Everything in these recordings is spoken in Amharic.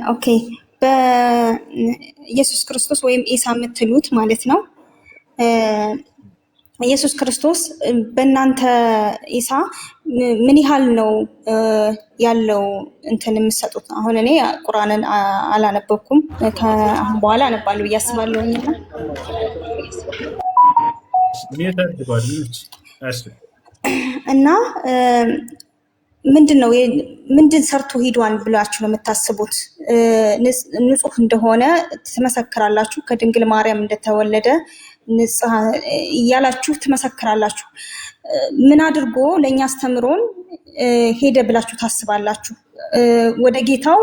ኦኬ በኢየሱስ ክርስቶስ ወይም ኢሳ የምትሉት ማለት ነው። ኢየሱስ ክርስቶስ በእናንተ ኢሳ ምን ያህል ነው ያለው እንትን የምትሰጡት? አሁን እኔ ቁርአንን አላነበብኩም፣ ከአሁን በኋላ አነባለሁ ብዬ አስባለሁኝ እና ምንድን ሰርቶ ሂዷን ብላችሁ ነው የምታስቡት? ንጹህ እንደሆነ ትመሰክራላችሁ፣ ከድንግል ማርያም እንደተወለደ ንጽህ እያላችሁ ትመሰክራላችሁ። ምን አድርጎ ለእኛ አስተምሮን ሄደ ብላችሁ ታስባላችሁ? ወደ ጌታው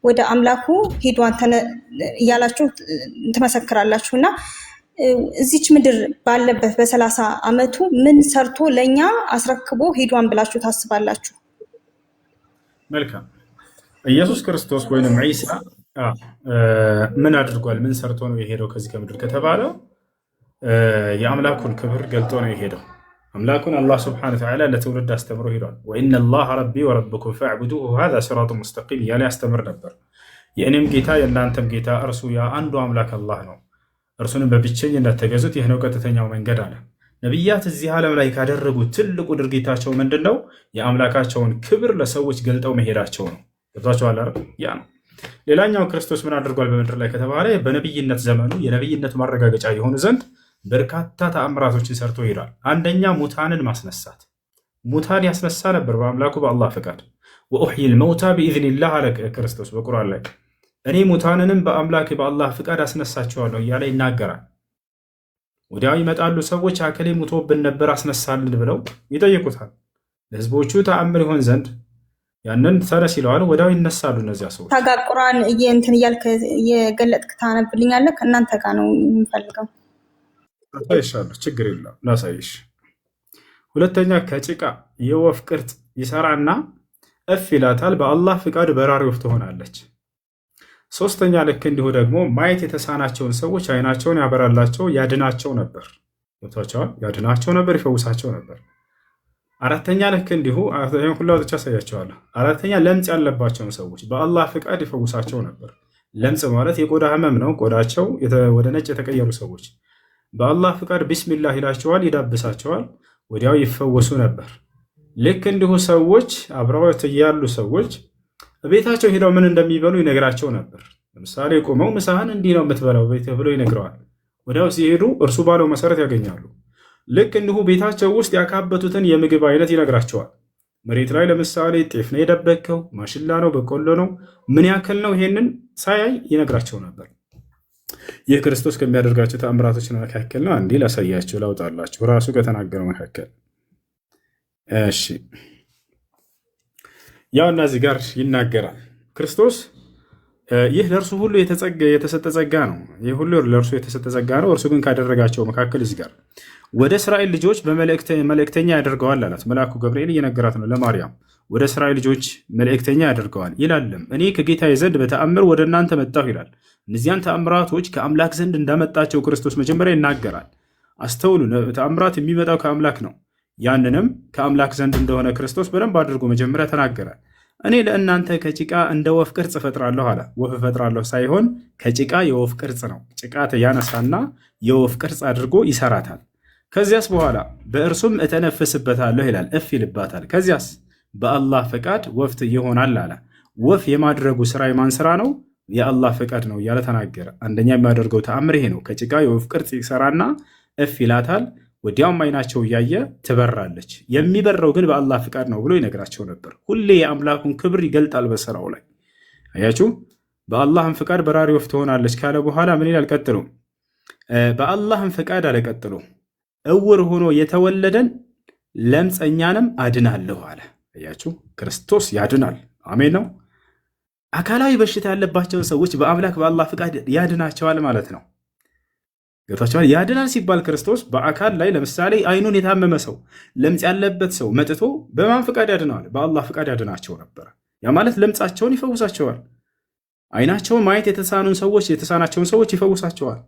ወደ አምላኩ ሄዷን እያላችሁ ትመሰክራላችሁ። እና እዚች ምድር ባለበት በ30 ዓመቱ ምን ሰርቶ ለእኛ አስረክቦ ሄዷን ብላችሁ ታስባላችሁ? መልካም። ኢየሱስ ክርስቶስ ወይንም ዒሳ ምን አድርጓል? ምን ሰርቶ ነው የሄደው ከዚህ ከምድር ከተባለው የአምላኩን ክብር ገልጦ ነው የሄደው። አምላኩን አላህ ስብሐነ ወተዓላ ለትውልድ አስተምሮ ሄዷል። ወኢነላሃ ረቢ ወረብኩም ፈዕቡዱሁ ሃዛ ሲራጡን ሙስተቂም እያለ ያስተምር ነበር። የእኔም ጌታ የእናንተም ጌታ እርሱ ያ አንዱ አምላክ አላህ ነው፣ እርሱንም በብቸኝነት ተገዙት፣ ይህ ነው ቀጥተኛው መንገድ አለ። ነቢያት እዚህ ዓለም ላይ ካደረጉት ትልቁ ድርጊታቸው ምንድን ነው? የአምላካቸውን ክብር ለሰዎች ገልጠው መሄዳቸው ነው። ገብቷቸዋል አይደል? ያ ነው። ሌላኛው ክርስቶስ ምን አድርጓል በምድር ላይ ከተባለ በነቢይነት ዘመኑ የነቢይነት ማረጋገጫ የሆኑ ዘንድ በርካታ ተአምራቶችን ሰርቶ ይሄዳል። አንደኛ ሙታንን ማስነሳት። ሙታን ያስነሳ ነበር በአምላኩ በአላህ ፈቃድ። ወኡሕይል መውታ ቢኢዝኒላህ አለ ክርስቶስ በቁርአን ላይ። እኔ ሙታንንም በአምላክ በአላህ ፍቃድ አስነሳቸዋለሁ እያለ ይናገራል። ወዲያው ይመጣሉ ሰዎች አከሌ ሙቶብን ነበር አስነሳልን ብለው ይጠይቁታል። ለህዝቦቹ ተአምር ይሆን ዘንድ ያንን ተነስ ይለዋል። ወዲያው ይነሳሉ እነዚያ ሰዎች። ታጋ ቁርአን እንትን እያልክ እየገለጥክ ታነብልኛለህ? ከእናንተ ጋር ነው የምፈልገው። አሳይሻለሁ፣ ችግር የለም ላሳይሽ። ሁለተኛ ከጭቃ የወፍ ቅርጽ ይሰራና እፍ ይላታል። በአላህ ፍቃድ በራሪ ወፍ ትሆናለች። ሶስተኛ ልክ እንዲሁ ደግሞ ማየት የተሳናቸውን ሰዎች አይናቸውን ያበራላቸው ያድናቸው ነበር። ገብቷቸዋል? ያድናቸው ነበር፣ ይፈውሳቸው ነበር። አራተኛ ልክ እንዲሁ ሁላ ወጥቻ ያሳያቸዋለሁ። አራተኛ ለምጽ ያለባቸውን ሰዎች በአላህ ፍቃድ ይፈውሳቸው ነበር። ለምጽ ማለት የቆዳ ህመም ነው። ቆዳቸው ወደ ነጭ የተቀየሩ ሰዎች በአላህ ፍቃድ ቢስሚላህ ይላቸዋል፣ ይዳብሳቸዋል፣ ወዲያው ይፈወሱ ነበር። ልክ እንዲሁ ሰዎች አብረውት ያሉ ሰዎች ቤታቸው ሄደው ምን እንደሚበሉ ይነግራቸው ነበር። ለምሳሌ ቆመው ምሳህን እንዲህ ነው የምትበላው ቤት ብሎ ይነግረዋል። ወዲያው ሲሄዱ እርሱ ባለው መሰረት ያገኛሉ። ልክ እንዲሁ ቤታቸው ውስጥ ያካበቱትን የምግብ አይነት ይነግራቸዋል። መሬት ላይ ለምሳሌ ጤፍ ነው የደበከው፣ ማሽላ ነው፣ በቆሎ ነው፣ ምን ያክል ነው፣ ይሄንን ሳያይ ይነግራቸው ነበር። ይህ ክርስቶስ ከሚያደርጋቸው ተአምራቶች መካከል ነው። አንዴ ላሳያቸው፣ ላውጣላችሁ ራሱ ከተናገረው መካከል። እሺ ያው እነዚህ ጋር ይናገራል ክርስቶስ። ይህ ለእርሱ ሁሉ የተሰጠ ጸጋ ነው። ይህ ሁሉ ለእርሱ የተሰጠ ጸጋ ነው። እርሱ ግን ካደረጋቸው መካከል እዚህ ጋር ወደ እስራኤል ልጆች መልእክተኛ ያደርገዋል አላት። መልአኩ ገብርኤል እየነገራት ነው ለማርያም። ወደ እስራኤል ልጆች መልእክተኛ ያደርገዋል ይላልም። እኔ ከጌታዬ ዘንድ በተአምር ወደ እናንተ መጣሁ ይላል። እነዚያን ተአምራቶች ከአምላክ ዘንድ እንዳመጣቸው ክርስቶስ መጀመሪያ ይናገራል። አስተውሉ፣ ተአምራት የሚመጣው ከአምላክ ነው። ያንንም ከአምላክ ዘንድ እንደሆነ ክርስቶስ በደንብ አድርጎ መጀመሪያ ተናገረ። እኔ ለእናንተ ከጭቃ እንደ ወፍ ቅርጽ እፈጥራለሁ አለ። ወፍ እፈጥራለሁ ሳይሆን ከጭቃ የወፍ ቅርጽ ነው። ጭቃ ያነሳና የወፍ ቅርጽ አድርጎ ይሰራታል። ከዚያስ በኋላ በእርሱም እተነፍስበታለሁ ይላል፣ እፍ ይልባታል። ከዚያስ በአላህ ፈቃድ ወፍት ይሆናል አለ። ወፍ የማድረጉ ስራ የማን ስራ ነው? የአላህ ፈቃድ ነው እያለ ተናገረ። አንደኛ የሚያደርገው ተአምር ይሄ ነው። ከጭቃ የወፍ ቅርጽ ይሰራና እፍ ይላታል። ወዲያውም አይናቸው እያየ ትበራለች። የሚበረው ግን በአላህ ፍቃድ ነው ብሎ ይነግራቸው ነበር። ሁሌ የአምላኩን ክብር ይገልጣል በስራው ላይ። አያችሁ፣ በአላህም ፍቃድ በራሪ ወፍ ትሆናለች ካለ በኋላ ምን ይላል ቀጥሎ? በአላህም ፍቃድ አለ ቀጥሎ እውር ሆኖ የተወለደን ለምጸኛንም አድናለሁ አለ። አያችሁ፣ ክርስቶስ ያድናል። አሜን ነው። አካላዊ በሽታ ያለባቸውን ሰዎች በአምላክ በአላህ ፍቃድ ያድናቸዋል ማለት ነው። ገብታችኋል? ያድናል ሲባል ክርስቶስ በአካል ላይ ለምሳሌ አይኑን የታመመ ሰው፣ ለምጽ ያለበት ሰው መጥቶ በማን ፍቃድ ያድነዋል? በአላህ ፍቃድ ያድናቸው ነበር። ያ ማለት ለምጻቸውን ይፈውሳቸዋል። አይናቸውን ማየት የተሳናቸውን ሰዎች ይፈውሳቸዋል።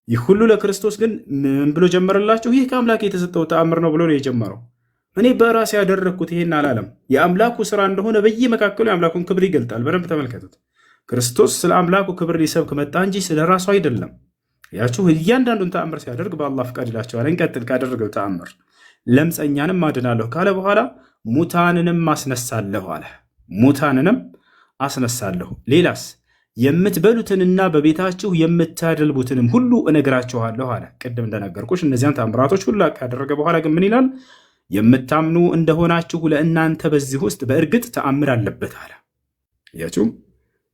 ይህ ሁሉ ለክርስቶስ ግን ምን ብሎ ጀመረላቸው? ይህ ከአምላክ የተሰጠው ተአምር ነው ብሎ ነው የጀመረው። እኔ በራሴ ያደረግኩት ይሄን አላለም። የአምላኩ ስራ እንደሆነ በየመካከሉ የአምላኩን ክብር ይገልጣል። በደንብ ተመልከቱት። ክርስቶስ ስለ አምላኩ ክብር ሊሰብክ መጣ እንጂ ስለ ራሱ አይደለም። ያችሁ እያንዳንዱን ተአምር ሲያደርግ በአላህ ፍቃድ ይላቸዋል። እንቀጥል። ካደረገው ተአምር ለምጸኛንም አድናለሁ ካለ በኋላ ሙታንንም አስነሳለሁ አለ። ሙታንንም አስነሳለሁ። ሌላስ የምትበሉትንና በቤታችሁ የምታደልቡትንም ሁሉ እነግራችኋለሁ አለ። ቅድም እንደነገርኩሽ እነዚያን ተአምራቶች ሁሉ ካደረገ በኋላ ግን ምን ይላል? የምታምኑ እንደሆናችሁ ለእናንተ በዚህ ውስጥ በእርግጥ ተአምር አለበት አለ። ያችሁ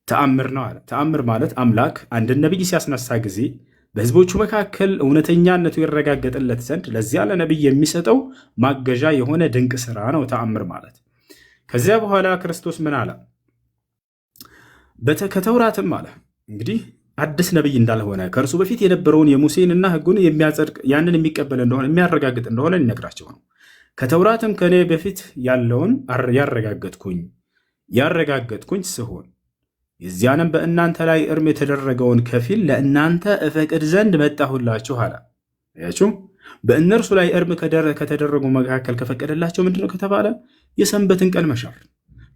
ተአምር ነው አለ። ተአምር ማለት አምላክ አንድን ነቢይ ሲያስነሳ ጊዜ በህዝቦቹ መካከል እውነተኛነቱ ይረጋገጥለት ዘንድ ለዚያ ለነቢይ የሚሰጠው ማገዣ የሆነ ድንቅ ስራ ነው ተአምር ማለት። ከዚያ በኋላ ክርስቶስ ምን አለ? ከተውራትም አለ እንግዲህ አዲስ ነቢይ እንዳልሆነ ከእርሱ በፊት የነበረውን የሙሴንና ህጉን የሚያጸድቅ ያንን የሚቀበል እንደሆነ የሚያረጋግጥ እንደሆነ ሊነግራቸው ነው። ከተውራትም ከኔ በፊት ያለውን ያረጋገጥኩኝ ስሆን የዚያንም በእናንተ ላይ እርም የተደረገውን ከፊል ለእናንተ እፈቅድ ዘንድ መጣሁላችሁ አለ። ያችሁ በእነርሱ ላይ እርም ከተደረጉ መካከል ከፈቀደላቸው ምንድነው ከተባለ የሰንበትን ቀን መሻር።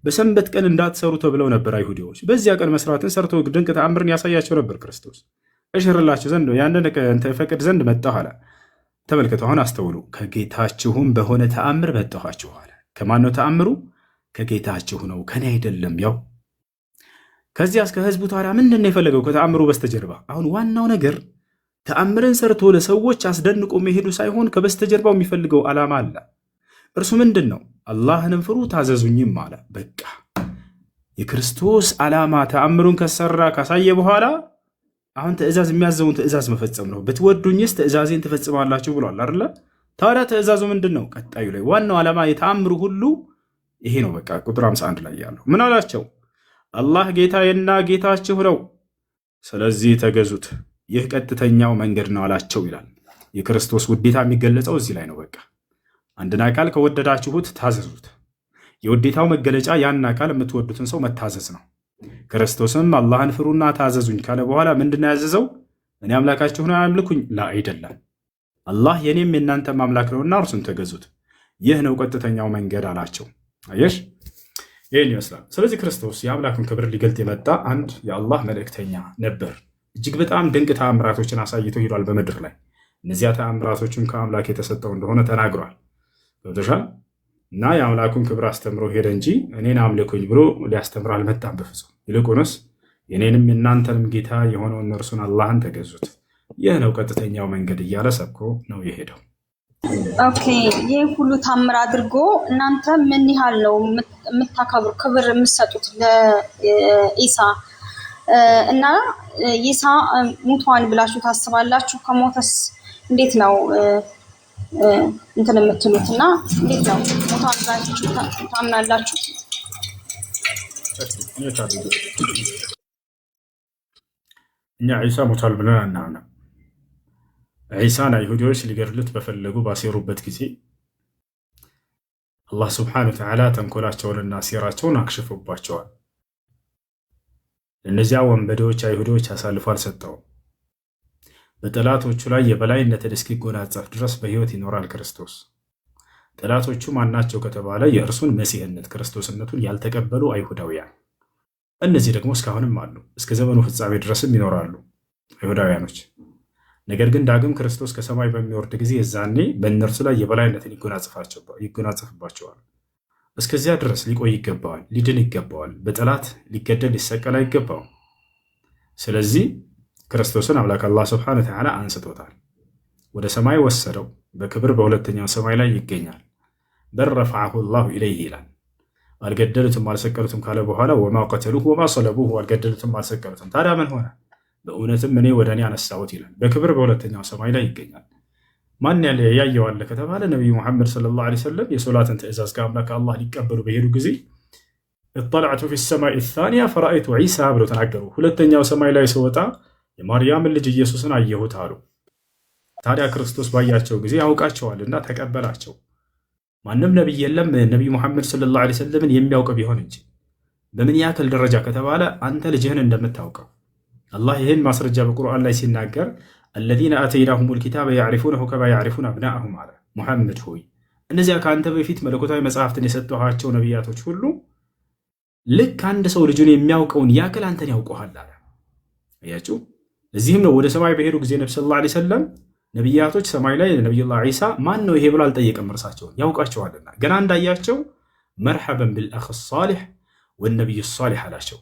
በሰንበት ቀን እንዳትሰሩ ተብለው ነበር አይሁዲዎች። በዚያ ቀን መስራትን ሰርቶ ድንቅ ተአምርን ያሳያቸው ነበር ክርስቶስ። እሽርላችሁ ዘንድ ያንን እፈቅድ ዘንድ መጣሁ አለ። ተመልከቱ፣ አሁን አስተውሉ። ከጌታችሁም በሆነ ተአምር መጣኋችሁ አለ። ከማን ነው ተአምሩ? ከጌታችሁ ነው፣ ከኔ አይደለም። ያው ከዚያ እስከ ህዝቡ ታዲያ ምንድን ነው የፈለገው ከተአምሩ በስተጀርባ? አሁን ዋናው ነገር ተአምርን ሰርቶ ለሰዎች አስደንቆ መሄዱ ሳይሆን ከበስተጀርባው የሚፈልገው ዓላማ አለ። እርሱ ምንድን ነው? አላህንም ፍሩ ታዘዙኝም አለ። በቃ የክርስቶስ ዓላማ ተአምሩን ከሰራ ካሳየ በኋላ አሁን ትእዛዝ የሚያዘውን ትእዛዝ መፈጸም ነው። ብትወዱኝስ ትእዛዜን ትፈጽማላችሁ ብሏል አይደለ? ታዲያ ትእዛዙ ምንድን ነው? ቀጣዩ ላይ ዋናው ዓላማ የተአምሩ ሁሉ ይሄ ነው። በቃ ቁጥር 51 ላይ ያለው ምን አላቸው? አላህ ጌታዬና ጌታችሁ ነው፣ ስለዚህ ተገዙት፣ ይህ ቀጥተኛው መንገድ ነው አላቸው ይላል። የክርስቶስ ውዴታ የሚገለጸው እዚህ ላይ ነው። በቃ አንድን አካል ከወደዳችሁት ታዘዙት። የውዴታው መገለጫ ያን አካል የምትወዱትን ሰው መታዘዝ ነው። ክርስቶስም አላህን ፍሩና ታዘዙኝ ካለ በኋላ ምንድን ነው ያዘዘው? እኔ አምላካችሁ ነው አምልኩኝ? ላ አይደለም። አላህ የኔም የእናንተም አምላክ ነውና እርሱን ተገዙት፣ ይህ ነው ቀጥተኛው መንገድ አላቸው። አየሽ፣ ይህን ይመስላል። ስለዚህ ክርስቶስ የአምላኩን ክብር ሊገልጥ የመጣ አንድ የአላህ መልእክተኛ ነበር። እጅግ በጣም ድንቅ ተአምራቶችን አሳይቶ ሄዷል በምድር ላይ። እነዚያ ተአምራቶችን ከአምላክ የተሰጠው እንደሆነ ተናግሯል። ገብቶሻል? እና የአምላኩን ክብር አስተምሮ ሄደ እንጂ እኔን አምልኩኝ ብሎ ሊያስተምር አልመጣም በፍጹም። ይልቁንስ የኔንም የእናንተንም ጌታ የሆነውን እርሱን አላህን ተገዙት፣ ይህ ነው ቀጥተኛው መንገድ እያለ ሰብኮ ነው የሄደው። ኦኬ፣ ይህ ሁሉ ታምር አድርጎ እናንተ ምን ያህል ነው የምታከብሩ ክብር የምትሰጡት ለኢሳ? እና ኢሳ ሙቷን ብላችሁ ታስባላችሁ? ከሞተስ እንዴት ነው እንትን የምትሉት? እና እንዴት ነው ሙቷን ብላችሁ ታምናላችሁ? እኛ ኢሳ ሙቷል ብለን አናምንም። ዒሳን አይሁዲዎች ሊገድሉት በፈለጉ ባሴሩበት ጊዜ አላህ ስብሓነሁ ወተዓላ ተንኮላቸውንና ሴራቸውን አክሽፎባቸዋል። እነዚያ ወንበዴዎች አይሁዲዎች አሳልፎ አልሰጠውም። በጠላቶቹ ላይ የበላይነትን እስኪጎናጸፍ ድረስ በሕይወት ይኖራል ክርስቶስ። ጠላቶቹ ማናቸው ከተባለ የእርሱን መሲህነት ክርስቶስነቱን ያልተቀበሉ አይሁዳውያን። እነዚህ ደግሞ እስካሁንም አሉ፣ እስከ ዘመኑ ፍጻሜ ድረስም ይኖራሉ አይሁዳውያኖች። ነገር ግን ዳግም ክርስቶስ ከሰማይ በሚወርድ ጊዜ የዛኔ በእነርሱ ላይ የበላይነትን ይጎናጸፍባቸዋል። እስከዚያ ድረስ ሊቆይ ይገባዋል፣ ሊድን ይገባዋል። በጠላት ሊገደል ሊሰቀል አይገባውም። ስለዚህ ክርስቶስን አምላክ አላህ ስብሐነሁ ወተዓላ አንስቶታል፣ ወደ ሰማይ ወሰደው። በክብር በሁለተኛው ሰማይ ላይ ይገኛል። በል ረፈዐሁ ላሁ ኢለይህ ይላል። አልገደሉትም አልሰቀሉትም ካለ በኋላ ወማ ቀተሉሁ ወማ ሰለቡሁ፣ አልገደሉትም አልሰቀሉትም። ታዲያ ምን ሆነ? በእውነትም እኔ ወደ እኔ አነሳሁት ይላል። በክብር በሁለተኛው ሰማይ ላይ ይገኛል። ማን ያየዋለ ከተባለ ነቢዩ ሙሐመድ ሰለላሁ ዐለይሂ ወሰለም የሶላትን ትእዛዝ ከአምላክ አላህ ሊቀበሉ በሄዱ ጊዜ እጠለዕቱ ፊ ሰማይ ታኒያ ፈረአይቱ ዒሳ ብሎ ተናገሩ። ሁለተኛው ሰማይ ላይ ስወጣ የማርያምን ልጅ ኢየሱስን አየሁት አሉ። ታዲያ ክርስቶስ ባያቸው ጊዜ ያውቃቸዋልና ተቀበላቸው። ማንም ነቢይ የለም ነቢዩ ሙሐመድ ሰለላሁ ዐለይሂ ወሰለምን የሚያውቅ ቢሆን እንጂ። በምን ያክል ደረጃ ከተባለ አንተ ልጅህን እንደምታውቀው አላህ ይህን ማስረጃ በቁርአን ላይ ሲናገር አለዚነ አተይናሁሙል ኪታበ ያዕሪፉነሁ ከማ ያዕሪፉነ አብናአሁም አለ። ሙሐመድ ሆይ እነዚያ ከአንተ በፊት መለኮታዊ መጽሐፍትን የሰጠኋቸው ነቢያቶች ሁሉ ልክ አንድ ሰው ልጁን የሚያውቀውን ያክል አንተን ያውቀዋል አለ። አያችሁ። እዚህም ነው ወደ ሰማይ በሄዱ ጊዜ ነብዩ ሰለላሁ ዐለይሂ ወሰለም ነቢያቶች ሰማይ ላይ ነቢዩላህ ዒሳ ማን ነው ይሄ ብሎ አልጠየቀም። እርሳቸውን ያውቃቸዋልና ገና እንዳያቸው መርሐበን ቢልአኽ ሳሊሕ ወነቢይ ሳሊሕ አላቸው።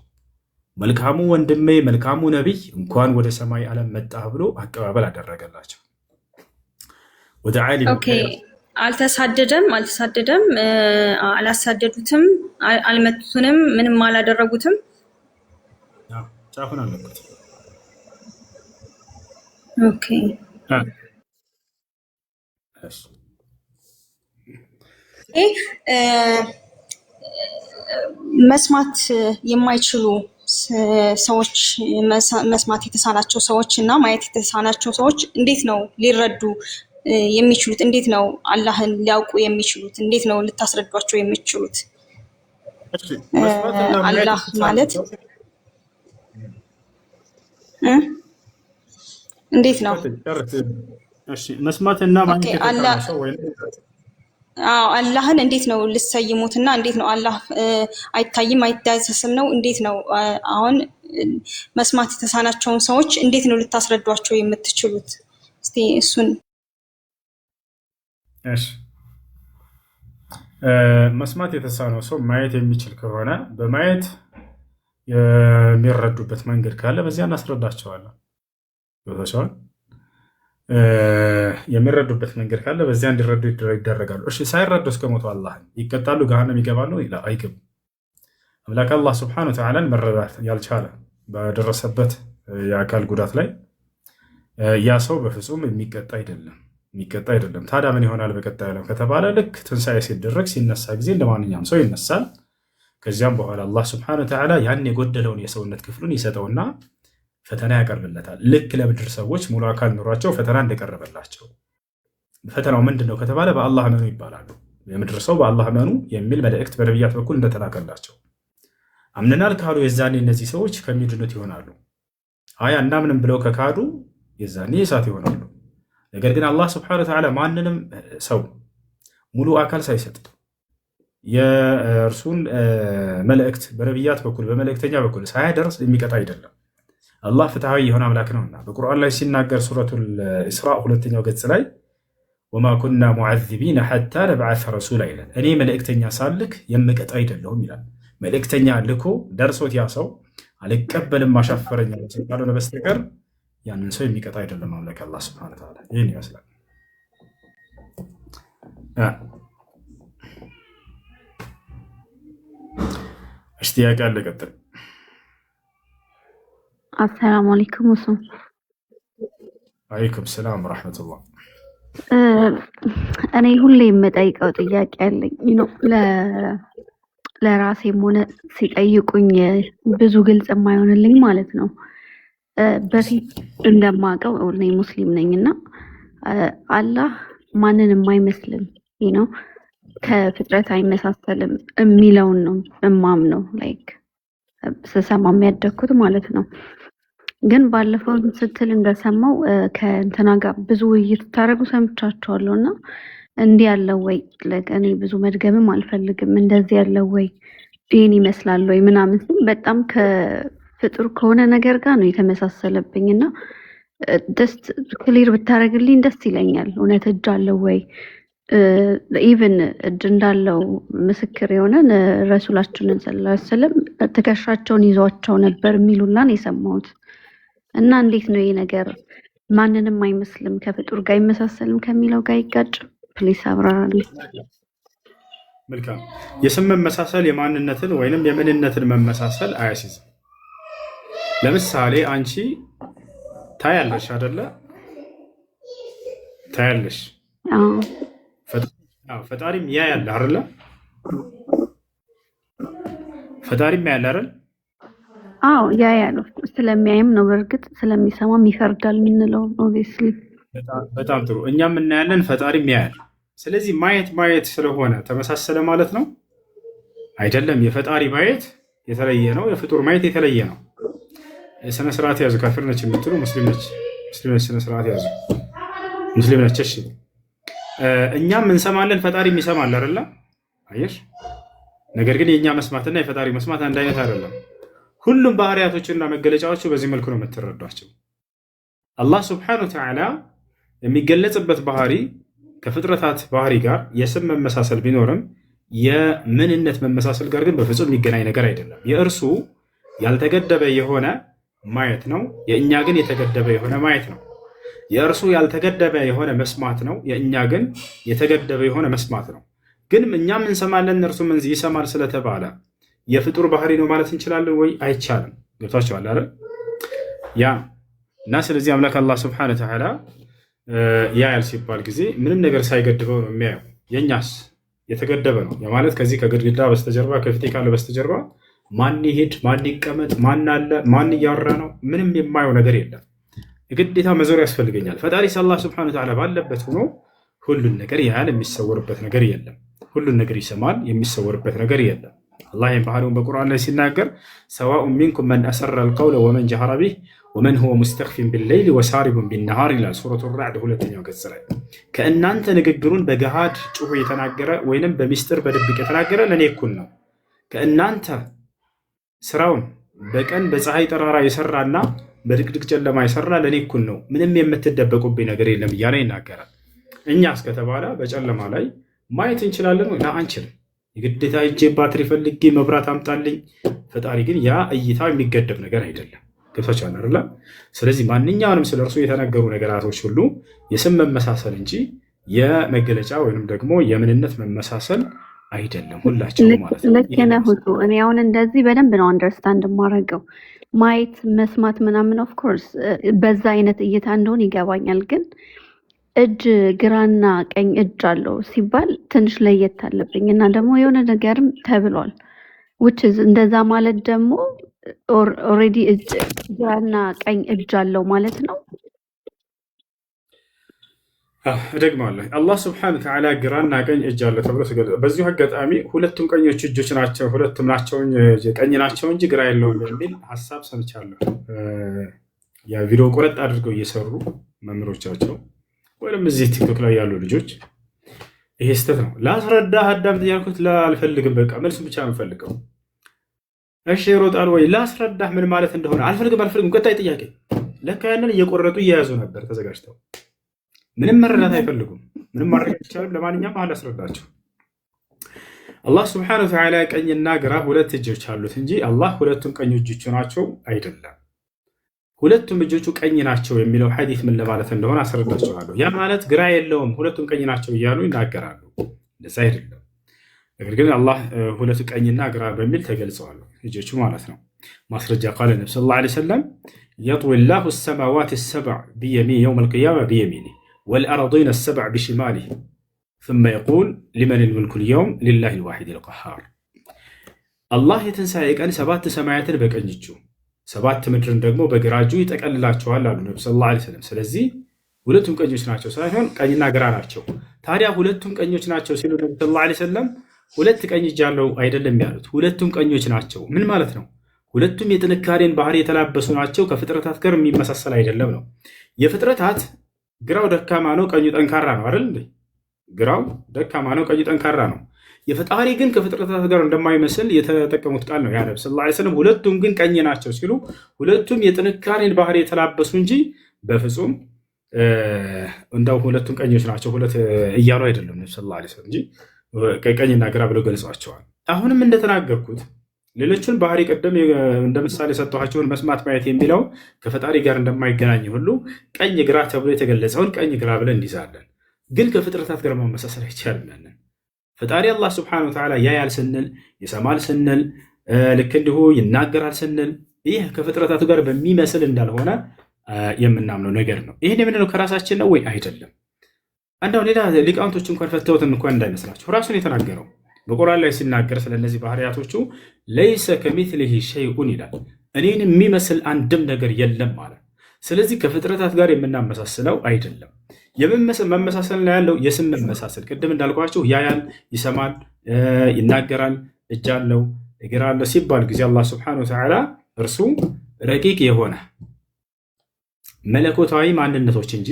መልካሙ ወንድሜ መልካሙ ነቢይ እንኳን ወደ ሰማይ ዓለም መጣህ ብሎ አቀባበል አደረገላቸው። ወደ ዓሊም አልተሳደደም፣ አላሳደዱትም፣ አልመቱትም፣ ምንም አላደረጉትም። ጫፉን አለበት። ኦኬ መስማት የማይችሉ ሰዎች መስማት የተሳናቸው ሰዎች እና ማየት የተሳናቸው ሰዎች እንዴት ነው ሊረዱ የሚችሉት? እንዴት ነው አላህን ሊያውቁ የሚችሉት? እንዴት ነው ልታስረዷቸው የሚችሉት? አላህ ማለት እንዴት ነው? መስማትና ማየት የተሳናቸው ወይ አላህን እንዴት ነው ልሰይሙትና እንዴት ነው አላህ አይታይም አይዳሰስም ነው? እንዴት ነው አሁን መስማት የተሳናቸውን ሰዎች እንዴት ነው ልታስረዷቸው የምትችሉት? እስቲ እሱን። እሺ መስማት የተሳነው ሰው ማየት የሚችል ከሆነ በማየት የሚረዱበት መንገድ ካለ በዚያ እናስረዳቸዋለን። ቦታቸውን የሚረዱበት መንገድ ካለ በዚያ እንዲረዱ ይደረጋሉ። እሺ ሳይረዱ እስከሞቱ አላህን ይቀጣሉ? ገሃነም ይገባሉ? አይገቡም። አምላክ አላህ ሱብሓነሁ ወተዓላን መረዳት ያልቻለ በደረሰበት የአካል ጉዳት ላይ ያ ሰው በፍጹም የሚቀጣ አይደለም። ታዲያ ምን ይሆናል በቀጣዩ ዓለም ከተባለ ልክ ትንሣኤ ሲደረግ ሲነሳ ጊዜ እንደማንኛውም ሰው ይነሳል። ከዚያም በኋላ አላህ ሱብሓነሁ ወተዓላ ያን የጎደለውን የሰውነት ክፍሉን ይሰጠውና ፈተና ያቀርብለታል። ልክ ለምድር ሰዎች ሙሉ አካል ኑሯቸው ፈተና እንደቀረበላቸው። ፈተናው ምንድን ነው ከተባለ በአላህ እመኑ ይባላሉ። የምድር ሰው በአላህ እመኑ የሚል መልእክት በነቢያት በኩል እንደተላከላቸው አምነናል ካሉ የዛኔ እነዚህ ሰዎች ከሚድኑት ይሆናሉ። አይ አናምንም ብለው ከካዱ የዛኔ እሳት ይሆናሉ። ነገር ግን አላህ ሱብሓነሁ ወተዓላ ማንንም ሰው ሙሉ አካል ሳይሰጥ የእርሱን መልእክት በነቢያት በኩል በመልእክተኛ በኩል ሳያደርስ የሚቀጣ አይደለም። አላህ ፍትሐዊ የሆነ አምላክ ነውና በቁርአን ላይ ሲናገር ሱረቱል ኢስራእ 2ኛው ገጽ ላይ ወማ ኩና ሙዐዚቢነ ሐታ ነብዐሰ ረሱላ ይላል። እኔ መልእክተኛ ሳልክ የምቀጣ አይደለሁም ይላል። መልእክተኛ ልኮ ደርሶት ያ ሰው አልቀበልም አሻፈረኝ ካልሆነ በስተቀር ያንን ሰው የሚቀጣ አይደለም አምላክ አላህ ሱብሓነሁ ወተዓላ። ይህን ይመስላል። እሺ ጥያቄ አለ? ቀጥል። አሰላሙ አለይኩም ወሰላም። ወአለይኩም ሰላም ወራህመቱላህ። እኔ ሁሌ የምጠይቀው ጥያቄ አለኝ ነው ለራሴም ሆነ ሲጠይቁኝ ብዙ ግልጽ የማይሆንልኝ ማለት ነው። በፊት እንደማውቀው እኔ ሙስሊም ነኝና አላህ ማንንም አይመስልም ነው ከፍጥረት አይመሳሰልም የሚለውን ነው እማምነው ላይክ ስሰማ የሚያደግኩት ማለት ነው። ግን ባለፈው ስትል እንደሰማው ከእንትና ጋር ብዙ ውይይት ታደርጉ ሰምቻቸዋለሁ እና እንዲህ ያለው ወይ እኔ ብዙ መድገምም አልፈልግም እንደዚህ ያለው ወይ ይህን ይመስላል ወይ ምናምን በጣም ከፍጡር ከሆነ ነገር ጋር ነው የተመሳሰለብኝ እና ደስ ክሊር ብታደርግልኝ ደስ ይለኛል። እውነት እጅ አለው ወይ ኢቭን እጅ እንዳለው ምስክር የሆነ ረሱላችንን ሰለላሁ ዐለይሂ ወሰለም ትከሻቸውን ይዟቸው ነበር የሚሉላን የሰማሁት እና እንዴት ነው ይሄ ነገር ማንንም አይመስልም ከፍጡር ጋር አይመሳሰልም ከሚለው ጋር ይጋጭ? ፕሊስ አብራራልኝ። መልካም። የስም መመሳሰል የማንነትን ወይንም የምንነትን መመሳሰል አያሲዝም። ለምሳሌ አንቺ ታያለሽ አይደለ? ታያለሽ። ፈጣሪም ያያል አይደለ? ፈጣሪም ያያል አይደል? አዎ ያያል። ስለሚያይም ነው በእርግጥ ስለሚሰማም ይፈርዳል የምንለው ኦብቪየስሊ። በጣም ጥሩ። እኛም እናያለን፣ ፈጣሪም ያያል። ስለዚህ ማየት ስለሆነ ተመሳሰለ ማለት ነው አይደለም። የፈጣሪ ማየት የተለየ ነው፣ የፍጡር ማየት የተለየ ነው። ስነ ስርዓት ያዙ። ካፊር ነች የምትሉ ሙስሊም ነች፣ ስነ ስርዓት ያዙ። ሙስሊም ነች። እሺ እኛም እንሰማለን፣ ፈጣሪም ይሰማል አይደለ? አየሽ፣ ነገር ግን የእኛ መስማትና የፈጣሪ መስማት አንድ አይነት አይደለም። ሁሉም ባህሪያቶችና መገለጫዎቹ በዚህ መልኩ ነው የምትረዷቸው። አላህ ስብሐነሁ ወተዓላ የሚገለጽበት ባህሪ ከፍጥረታት ባህሪ ጋር የስም መመሳሰል ቢኖርም የምንነት መመሳሰል ጋር ግን በፍጹም የሚገናኝ ነገር አይደለም። የእርሱ ያልተገደበ የሆነ ማየት ነው፣ የእኛ ግን የተገደበ የሆነ ማየት ነው። የእርሱ ያልተገደበ የሆነ መስማት ነው፣ የእኛ ግን የተገደበ የሆነ መስማት ነው። ግን እኛም እንሰማለን እርሱም ይሰማል ስለተባለ የፍጡር ባህሪ ነው ማለት እንችላለን ወይ? አይቻልም። ገብቷቸዋል አይደል? ያ እና ስለዚህ አምላክ አላህ ስብሐነሁ ወተዓላ ያያል ሲባል ጊዜ ምንም ነገር ሳይገድበው ነው የሚያየው። የእኛስ የተገደበ ነው ማለት ከዚህ ከግድግዳ በስተጀርባ ከፊቴ ካለ በስተጀርባ ማን ይሄድ ማን ይቀመጥ ማን አለ ማን እያወራ ነው ምንም የማየው ነገር የለም። የግዴታ መዞር ያስፈልገኛል። ፈጣሪ አላህ ስብሐነሁ ወተዓላ ባለበት ሆኖ ሁሉን ነገር ያያል፣ የሚሰወርበት ነገር የለም። ሁሉን ነገር ይሰማል፣ የሚሰወርበት ነገር የለም። አላህ ይህን ባህሪውን በቁርአን ላይ ሲናገር ሰዋኡን ሚንኩም መን አሰረ አልቀውለ ወመን ጀሀረ ቢህ ወመን ሁወ ሙስተኽፊን ቢለይሊ ወሳሪቡን ቢነሃር ይላል ሱረቱ ራዕድ 2ኛው ገጽ ላይ። ከእናንተ ንግግሩን በገሃድ ጩሁ የተናገረ ወይንም በሚስጥር በድብቅ የተናገረ ለእኔ እኩል ነው። ከእናንተ ስራውን በቀን በፀሐይ ጠራራ የሰራና በድቅድቅ ጨለማ የሰራ ለእኔ እኩል ነው፣ ምንም የምትደበቁብኝ ነገር የለም እያለ ይናገራል። እኛ እስከተባለ በጨለማ ላይ ማየት እንችላለን ወይ? አንችልም። የግዴታ እጄ ባትሪ ፈልጌ መብራት አምጣልኝ። ፈጣሪ ግን ያ እይታ የሚገደብ ነገር አይደለም። ገብቷችኋል አይደል? ስለዚህ ማንኛውንም ስለ እርሱ የተነገሩ ነገራቶች ሁሉ የስም መመሳሰል እንጂ የመገለጫ ወይንም ደግሞ የምንነት መመሳሰል አይደለም ሁላቸው ማለት ነው። ልክ ነህ ሁቱ። እኔ አሁን እንደዚህ በደንብ ነው አንደርስታንድ የማደርገው። ማየት መስማት ምናምን ኦፍኮርስ በዛ አይነት እይታ እንደሆን ይገባኛል። ግን እጅ ግራና ቀኝ እጅ አለው ሲባል ትንሽ ለየት አለብኝ እና ደግሞ የሆነ ነገርም ተብሏል which is እንደዛ ማለት ደግሞ ኦልሬዲ እጅ ግራና ቀኝ እጅ አለው ማለት ነው። እደግማለሁ። አላህ ስብሐነሁ ወተዓላ ግራና ቀኝ እጅ አለ ተብሎ ተገልጿል። በዚሁ አጋጣሚ ሁለቱም ቀኞች እጆች ናቸው፣ ሁለቱም ናቸው ቀኝ ናቸው እንጂ ግራ የለውም የሚል ሀሳብ ሰምቻለሁ። የቪዲዮ ቆረጥ አድርገው እየሰሩ መምህሮቻቸው ወይም እዚህ ቲክቶክ ላይ ያሉ ልጆች ይሄ ስህተት ነው። ላስረዳህ አዳምጥ ያልኩት አልፈልግም፣ በቃ መልስ ብቻ ነው የምፈልገው። እሺ ይሮጣል ወይ? ላስረዳህ ምን ማለት እንደሆነ አልፈልግም። ቀጣይ ጥያቄ። ለካ ያንን እየቆረጡ እየያዙ ነበር ተዘጋጅተው። ምንም መረዳት አይፈልጉም። ምንም ማድረግ አይቻልም። ለማንኛውም አላስረዳቸው። አላህ ስብሐነሁ ወተዓላ ቀኝና ግራ ሁለት እጆች አሉት እንጂ አላህ ሁለቱም ቀኝ እጆቹ ናቸው አይደለም። ሁለቱም እጆቹ ቀኝ ናቸው የሚለው ሐዲስ ምን ለማለት እንደሆነ አስረዳቸዋለሁ። ያ ማለት ግራ የለውም ሁለቱም ቀኝ ናቸው እያሉ ይናገራሉ። እንደዛ አይደለም። ነገር ግን አላህ ሁለቱ ቀኝና ግራ በሚል ተገልጸዋል እጆቹ ማለት ነው። ማስረጃ ቃለ ነብዩ ሰለላሁ ዐለይሂ ወሰለም የጥዊ ላሁ ሰማዋት ሰብዕ ቢየሚን የውም አልቂያማ ቢየሚኒ ወልአርዲነ ሰብዕ ቢሽማሊህ ثم يقول لمن الملك اليوم لله الواحد القهار። አላህ የትንሣኤ ቀን ሰባት ሰማያትን በቀኝ እጁ ሰባት ምድርን ደግሞ በግራ እጁ ይጠቀልላቸዋል አሉ ነብዩ ሰለላሁ ዐለይሂ ወሰለም። ስለዚህ ሁለቱም ቀኞች ናቸው ሳይሆን ቀኝና ግራ ናቸው። ታዲያ ሁለቱም ቀኞች ናቸው ሲሉ ነብዩ ሰለላሁ ዐለይሂ ወሰለም ሁለት ቀኝ እጅ ያለው አይደለም ያሉት፣ ሁለቱም ቀኞች ናቸው። ምን ማለት ነው? ሁለቱም የጥንካሬን ባህሪ የተላበሱ ናቸው፣ ከፍጥረታት ጋር የሚመሳሰል አይደለም ነው። የፍጥረታት ግራው ደካማ ነው፣ ቀኙ ጠንካራ ነው አይደል እንዴ? ግራው ደካማ ነው፣ ቀኙ ጠንካራ ነው። የፈጣሪ ግን ከፍጥረታት ጋር እንደማይመስል የተጠቀሙት ቃል ነው ያ ነብዩ ሰለላሁ ዐለይሂ ወሰለም። ሁለቱም ግን ቀኝ ናቸው ሲሉ ሁለቱም የጥንካሬን ባህሪ የተላበሱ እንጂ በፍጹም እንደው ሁለቱም ቀኞች ናቸው ሁለት እያሉ አይደለም ነብዩ ሰለላሁ ዐለይሂ ወሰለም እንጂ ቀኝና ግራ ብለው ገልጸዋቸዋል። አሁንም እንደተናገርኩት ሌሎቹን ባህሪ ቀደም እንደ ምሳሌ የሰጠኋቸውን መስማት ማየት የሚለው ከፈጣሪ ጋር እንደማይገናኝ ሁሉ ቀኝ ግራ ተብሎ የተገለጸውን ቀኝ ግራ ብለን እንይዛለን። ግን ከፍጥረታት ጋር ማመሳሰል አይቻልም። ፈጣሪ አላህ ስብሐነሁ ወተዓላ ያያል ስንል ይሰማል ስንል ልክ እንዲሁ ይናገራል ስንል ይህ ከፍጥረታቱ ጋር በሚመስል እንዳልሆነ የምናምነው ነገር ነው። ይህን የምንለው ከራሳችን ነው ወይ? አይደለም። አንዳው ሌላ ሊቃውንቶች እንኳን ፈተውትን እንኳን እንዳይመስላችሁ ራሱን የተናገረው በቁርአን ላይ ሲናገር ስለነዚህ ባህሪያቶቹ ለይሰ ከሚስሊሂ ሸይኡን ይላል። እኔን የሚመስል አንድም ነገር የለም ማለት። ስለዚህ ከፍጥረታት ጋር የምናመሳስለው አይደለም። መመሳሰል ላይ ያለው የስም መመሳሰል ቅድም እንዳልኳቸው ያያል፣ ይሰማል፣ ይናገራል፣ እጅ አለው፣ እግር አለው ሲባል ጊዜ አላህ ስብሐነሁ ወተዓላ እርሱ ረቂቅ የሆነ መለኮታዊ ማንነቶች እንጂ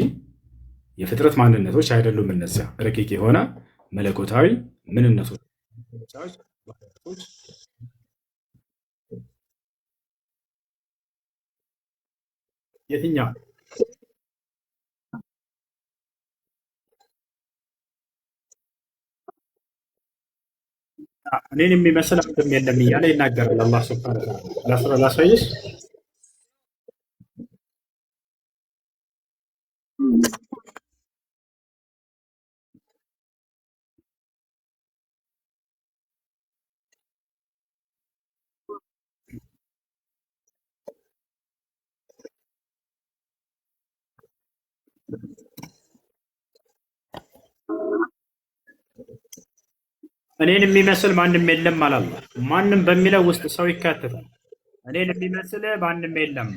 የፍጥረት ማንነቶች አይደሉም። እነዚያ ረቂቅ የሆነ መለኮታዊ ምንነቶች የትኛው እኔን የሚመስል አንድም የለም እያለ ይናገራል አላህ ሱብሓነሁ ወተዓላ። ላሳይሽ። እኔን የሚመስል ማንም የለም አላለ። ማንም በሚለው ውስጥ ሰው ይካተታል። እኔን የሚመስል ማንም የለም።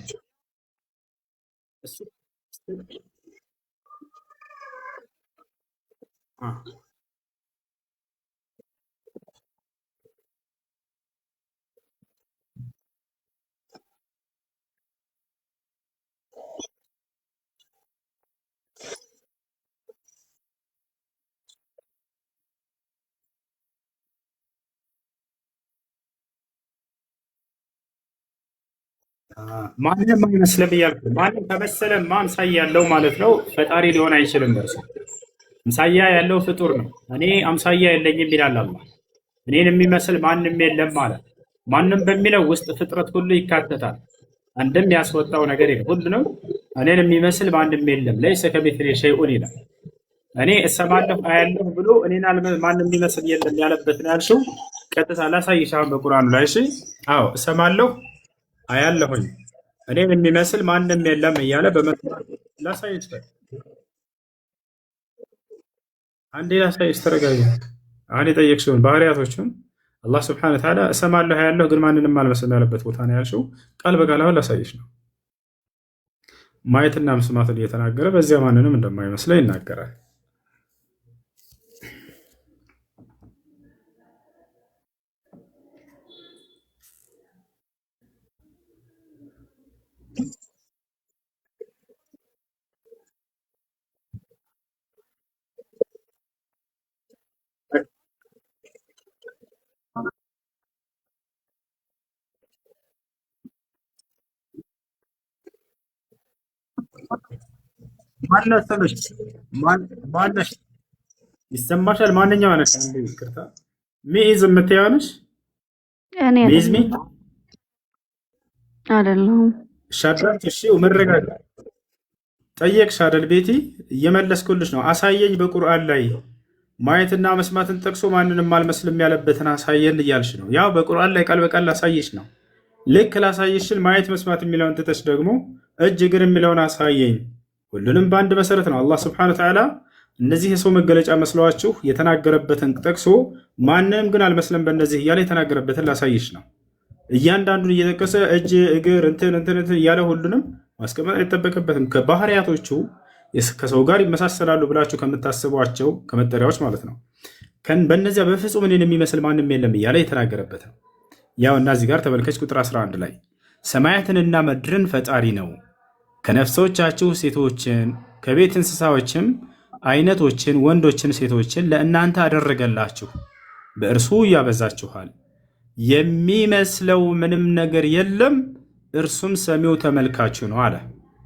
እሱ ማንም አይመስልም እያልኩ ማንም ከመሰለ አምሳያ ያለው ማለት ነው ፈጣሪ ሊሆን አይችልም። እርሱ አምሳያ ያለው ፍጡር ነው። እኔ አምሳያ የለኝም ይላል አላህ። እኔን የሚመስል ማንም የለም ማለት ማንም በሚለው ውስጥ ፍጥረት ሁሉ ይካተታል። አንድም ያስወጣው ነገር የለም። ሁሉንም እኔን የሚመስል ማንም የለም። ለይሰ ከሚስሊሂ ሸይኡን ይላል። እኔ እሰማለሁ አያለሁ ብሎ እኔን ማንም የሚመስል የለም ያለበት ነው ያልሽው። ቀጥታ ላሳይሽ አሁን በቁርአኑ ላይ። እሺ፣ አዎ እሰማለሁ አያለሁኝ እኔን የሚመስል ማንም የለም እያለ በመጥራት ላሳይሽ። አንዴ ላሳይሽ፣ ተረጋጊ። አሁን የጠየቅሽውን ባህሪያቶቹን አላህ ስብሐነሁ ወተዓላ እሰማለሁ አያለሁ ግን ማንንም አልመስልም ያለበት ቦታ ነው ያልሽው። ቃል በቃል አሁን ላሳይሽ ነው። ማየትና መስማትን እየተናገረ በዚያ ማንንም እንደማይመስለው ይናገራል። ማነው ስምሽ? ማነሽ? ይሰማሻል? ማንኛው ነሽ? አንዴ ይቅርታ፣ ሚኢዝ የምትይው ነሽ? እኔ ሚኢዝ ሚ አይደለሁም። ሻዳት። እሺ መረጋጋ። ጠየቅሽ አይደል ቤቲ? እየመለስኩልሽ ነው። አሳየኝ በቁርአን ላይ ማየትና መስማትን ጠቅሶ ማንንም አልመስልም ያለበትን አሳየን እያልሽ ነው። ያው በቁርአን ላይ ቃል በቃል ላሳየሽ ነው። ልክ ላሳየሽን ማየት መስማት የሚለውን ትተሽ ደግሞ እጅ እግር የሚለውን አሳየኝ። ሁሉንም በአንድ መሰረት ነው። አላህ ስብሐነሁ ወተዓላ እነዚህ የሰው መገለጫ መስለዋችሁ የተናገረበትን ጠቅሶ ማንንም ግን አልመስለም በእነዚህ እያለ የተናገረበትን ላሳይሽ ነው። እያንዳንዱን እየጠቀሰ እጅ እግር እንትን እያለ ሁሉንም ማስቀመጥ አይጠበቅበትም። ከባህሪያቶቹ ከሰው ጋር ይመሳሰላሉ ብላችሁ ከምታስቧቸው ከመጠሪያዎች ማለት ነው። በእነዚያ በፍጹም እኔን የሚመስል ማንም የለም እያለ የተናገረበት ነው። ያው እና እዚህ ጋር ተመልከች ቁጥር 11 ላይ ሰማያትንና ምድርን ፈጣሪ ነው፣ ከነፍሶቻችሁ ሴቶችን ከቤት እንስሳዎችም አይነቶችን ወንዶችን ሴቶችን ለእናንተ አደረገላችሁ፣ በእርሱ ያበዛችኋል፣ የሚመስለው ምንም ነገር የለም፣ እርሱም ሰሚው ተመልካቹ ነው አለ።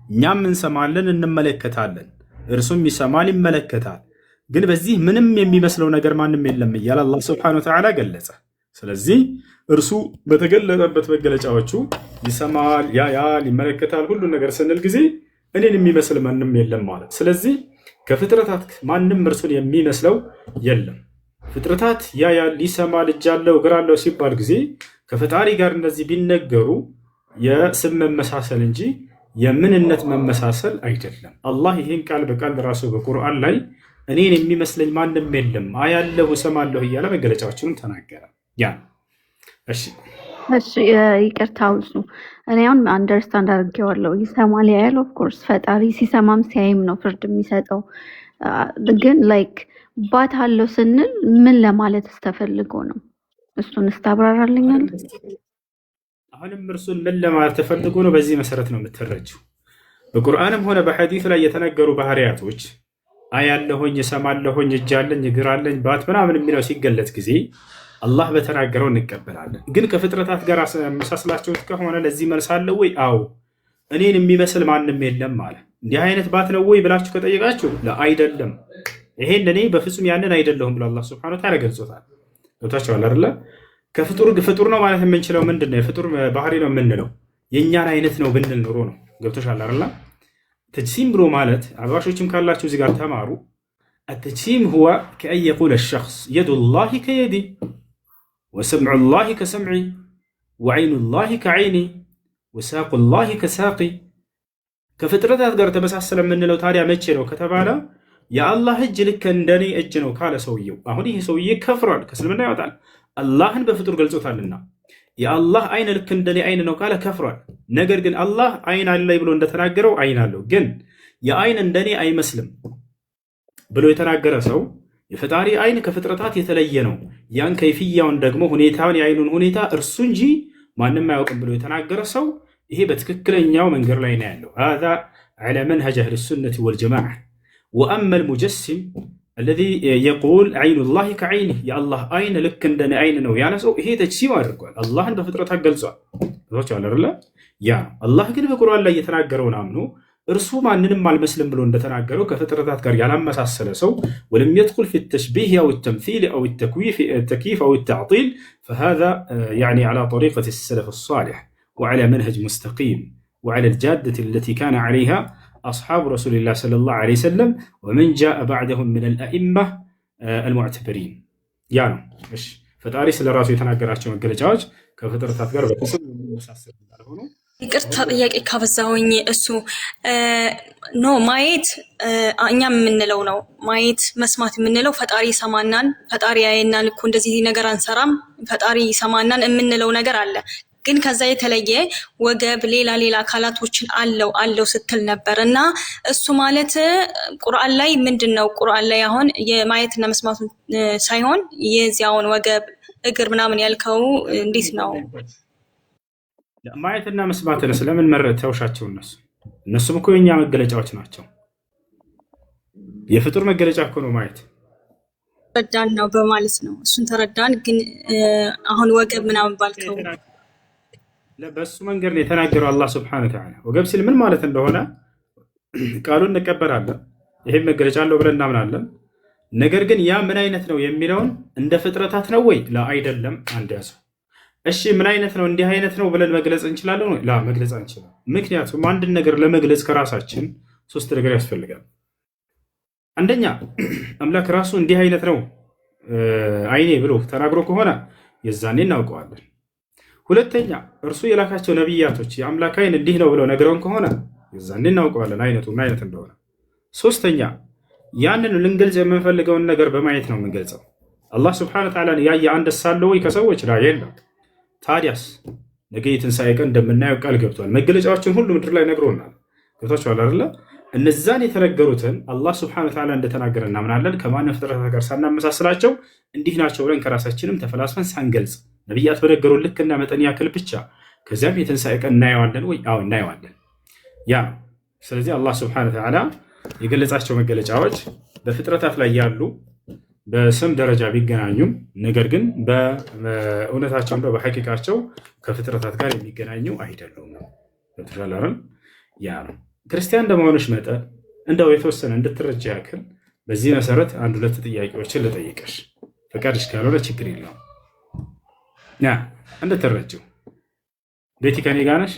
እኛም እንሰማለን እንመለከታለን፣ እርሱም ይሰማል ይመለከታል፣ ግን በዚህ ምንም የሚመስለው ነገር ማንም የለም እያለ አላህ ሱብሓነሁ ወተዓላ ገለጸ። ስለዚህ እርሱ በተገለጠበት መገለጫዎቹ ይሰማል፣ ያያል፣ ይመለከታል ሁሉን ነገር ስንል ጊዜ እኔን የሚመስል ማንም የለም ማለት። ስለዚህ ከፍጥረታት ማንም እርሱን የሚመስለው የለም። ፍጥረታት ያያል፣ ይሰማል፣ እጅ አለው፣ እግር አለው ሲባል ጊዜ ከፈጣሪ ጋር እነዚህ ቢነገሩ የስም መመሳሰል እንጂ የምንነት መመሳሰል አይደለም። አላህ ይህን ቃል በቃል ራሱ በቁርአን ላይ እኔን የሚመስለኝ ማንም የለም አያለሁ እሰማለሁ እያለ መገለጫዎችንም ተናገረ። ያ እሺ ይቅርታ ውሱ እኔ አሁን አንደርስታንድ አድርጌዋለሁ። ይሰማል ያያል። ኦፍኮርስ ፈጣሪ ሲሰማም ሲያይም ነው ፍርድ የሚሰጠው። ግን ላይክ ባት አለው ስንል ምን ለማለት ተፈልጎ ነው? እሱን እስታብራራልኛል። አሁንም እርሱን ምን ለማለት ተፈልጎ ነው? በዚህ መሰረት ነው የምትረጂው። በቁርአንም ሆነ በሐዲስ ላይ የተነገሩ ባህሪያቶች አያለሁኝ፣ እሰማለሁኝ፣ እጅ አለኝ፣ እግር አለኝ፣ ባት ምናምን የሚለው ሲገለጽ ጊዜ አላህ በተናገረው እንቀበላለን። ግን ከፍጥረታት ጋር መሳስላችሁት ከሆነ ለዚህ መልስ አለው ወይ? አዎ እኔን የሚመስል ማንም የለም አለ። እንዲህ አይነት ባት ነው ወይ ብላችሁ ከጠየቃችሁ አይደለም፣ ይሄን እኔ በፍጹም ያንን አይደለሁም ብሎ አላህ ሱብሓነሁ ወተዓላ ገልጾታል። ገብታችኋል አይደለ? ፍጡር ነው ማለት የምንችለው ምንድን ነው? የፍጡር ባህሪ ነው የምንለው የእኛን አይነት ነው ብንል ኑሮ ነው። ገብቶሻል አይደለ? ተጅሲም ብሎ ማለት አባሾችም ካላችሁ እዚህ ጋር ተማሩ። التجسيم هو كأن يقول الشخص يد الله كيدي وسمع الله كسمعي وعين الله كعيني وساق الله كساقي ከፍጥረታት ጋር ተመሳሰለ የምንለው ታዲያ መቼ ነው ከተባለ የአላህ እጅ ልክ እንደኔ እጅ ነው ካለ ሰውየው፣ አሁን ይሄ ሰውዬ ከፍሯል፣ ከእስልምና ያወጣል። አላህን በፍጡር ገልጾታልና የአላህ አይን ልክ እንደኔ አይን ነው ካለ ከፍሯል። ነገር ግን አላህ አይን አለኝ ብሎ እንደተናገረው አይን አለው፣ ግን የአይን እንደኔ አይመስልም ብሎ የተናገረ ሰው የፈጣሪ አይን ከፍጥረታት የተለየ ነው፣ ያን ከይፍያውን ደግሞ ሁኔታውን የአይኑን ሁኔታ እርሱ እንጂ ማንም አያውቅም ብሎ የተናገረ ሰው ይሄ በትክክለኛው መንገድ ላይ ነው ያለው። هذا على منهج أهل السنة والجماعة. وأما المجسم الذي يقول عين الله كعينه يا الله አይን ልክ እንደኔ አይን ነው ያለ ሰው ይሄ ተጅሲም አድርጓል። አላህን በፍጥረታት ገልጿል። ያ አላህ ግን በቁርአን ላይ የተናገረውን አምኖ እርሱ ማንንም አልመስልም ብሎ እንደተናገረው ከፍጥረታት ጋር ያላመሳሰለ ሰው ولم يدخل في التشبيه أو التمثيل أو التكييف أو التعطيل فهذا يعني على طريقة السلف الصالح وعلى منهج مستقيم وعلى الجادة التي كان عليها أصحاب رسول الله صلى الله عليه وسلم ومن جاء بعدهم من الأئمة المعتبرين. يعني مش فتاريس للراسو يتناقراتشو مقلجاج كفترات غير بقسم المساسر هنا ይቅርታ ጥያቄ ካበዛሁኝ እሱ ኖ ማየት እኛ የምንለው ነው። ማየት መስማት የምንለው ፈጣሪ ሰማናን ፈጣሪ ያየናን እኮ እንደዚህ ነገር አንሰራም ፈጣሪ ሰማናን የምንለው ነገር አለ። ግን ከዛ የተለየ ወገብ ሌላ አካላቶችን አለው ስትል ነበር እና እሱ ማለት ቁርአን ላይ ምንድነው? ቁርአን ላይ አሁን የማየትና መስማት ሳይሆን የዚያውን ወገብ እግር ምናምን ያልከው እንዴት ነው? ማየትና መስማትን ስለምን መረጥ ተውሻቸው? እነሱም እኮ የኛ መገለጫዎች ናቸው። የፍጡር መገለጫ እኮ ነው ማየት። ተረዳን ነው በማለት ነው። እሱን ተረዳን። ግን አሁን ወገብ ምናምን ባልከው በሱ መንገድ ላይ የተናገረው አላህ ሱብሓነሁ ወተዓላ ወገብ ሲል ምን ማለት እንደሆነ ቃሉን እንቀበላለን። ይሄም መገለጫ አለው ብለን እናምናለን። ነገር ግን ያ ምን አይነት ነው የሚለውን እንደ ፍጥረታት ነው ወይ? ላ አይደለም። አንድ ያዘው። እሺ ምን አይነት ነው? እንዲህ አይነት ነው ብለን መግለጽ እንችላለን ወይ? ላ መግለጽ አንችልም። ምክንያቱም አንድን ነገር ለመግለጽ ከራሳችን ሶስት ነገር ያስፈልጋል። አንደኛ አምላክ ራሱ እንዲህ አይነት ነው አይኔ ብሎ ተናግሮ ከሆነ የዛኔ እናውቀዋለን። ሁለተኛ እርሱ የላካቸው ነቢያቶች የአምላክ አይን እንዲህ ነው ብለው ነግረውን ከሆነ የዛኔ እናውቀዋለን አይነቱ ምን አይነት እንደሆነ። ሶስተኛ ያንን ልንገልጽ የምንፈልገውን ነገር በማየት ነው የምንገልጸው። አላህ ሱብሓነሁ ወተዓላ ያየ አንድ ሳለ ወይ ከሰዎች ላይ የለም። ታዲያስ ነገ የትንሣኤ ቀን እንደምናየው ቃል ገብቷል። መገለጫዎችን ሁሉ ምድር ላይ ነግሮናል። ገብቷችኋል አይደለ? እነዛን የተነገሩትን አላህ ሱብሓነሁ ወተዓላ እንደተናገረ እናምናለን። ከማንም ፍጥረታት ጋር ሳናመሳስላቸው እንዲህ ናቸው ብለን ከራሳችንም ተፈላስፈን ሳንገልጽ ነቢያት በነገሩን ልክና መጠን ያክል ብቻ ከዚያም የትንሣኤ ቀን እናየዋለን ወይ? አዎ እናየዋለን። ያ ስለዚህ አላህ ሱብሓነሁ ወተዓላ የገለጻቸው መገለጫዎች በፍጥረታት ላይ ያሉ በስም ደረጃ ቢገናኙም ነገር ግን በእውነታቸው እንደው በሐቂቃቸው ከፍጥረታት ጋር የሚገናኙ አይደሉም ነው። ተሻላረን ያ ነው። ክርስቲያን እንደመሆንሽ መጠን እንደው የተወሰነ እንድትረጃ ያክል በዚህ መሰረት አንድ ሁለት ጥያቄዎችን ልጠይቅሽ፣ ፈቃድሽ ካልሆነ ችግር የለውም። ያ እንድትረጂው ቤቲ ከኔ ጋር ነሽ?